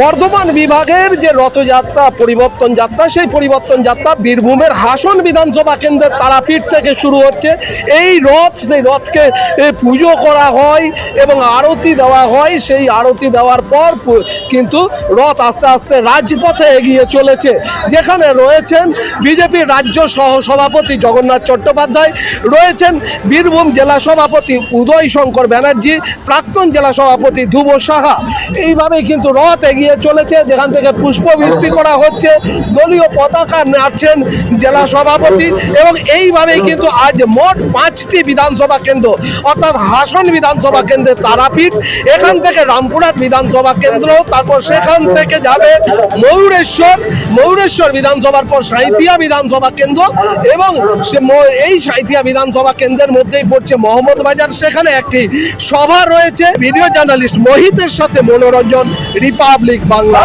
বর্ধমান বিভাগের যে রথযাত্রা পরিবর্তন যাত্রা, সেই পরিবর্তন যাত্রা বীরভূমের হাসন বিধানসভা কেন্দ্রের তারাপীঠ থেকে শুরু হচ্ছে। এই রথ, সেই রথকে পুজো করা হয় এবং আরতি দেওয়া হয়। সেই আরতি দেওয়ার পর কিন্তু রথ আস্তে আস্তে রাজপথে এগিয়ে চলেছে, যেখানে রয়েছেন বিজেপির রাজ্য সহ সভাপতি জগন্নাথ চট্টোপাধ্যায়, রয়েছেন বীরভূম জেলা সভাপতি উদয় শঙ্কর ব্যানার্জি, প্রাক্তন জেলা সভাপতি ধ্রুব সাহা। এইভাবেই কিন্তু রথ এগিয়ে চলেছে, যেখান থেকে পুষ্পবৃষ্টি করা হচ্ছে, দলীয় পতাকা নাড়ছেন জেলা সভাপতি। এবং এইভাবেই কিন্তু আজ মোট 5টি বিধানসভা কেন্দ্র, অর্থাৎ হাসন বিধানসভা কেন্দ্রের তারাপীঠ, এখান থেকে রামপুরহাট বিধানসভা কেন্দ্র, তারপর সেখান থেকে যাবে ময়ূরেশ্বর বিধানসভার পর সাঁইথিয়া বিধানসভা কেন্দ্র, এবং এই সাঁইথিয়া বিধানসভা কেন্দ্রের মধ্যেই পড়ছে মোহাম্মদবাজার। সেখানে একটি সভা রয়েছে। ভিডিও জার্নালিস্ট মোহিতের সাথে মনোরঞ্জন, রিপাবলিক বাংলা।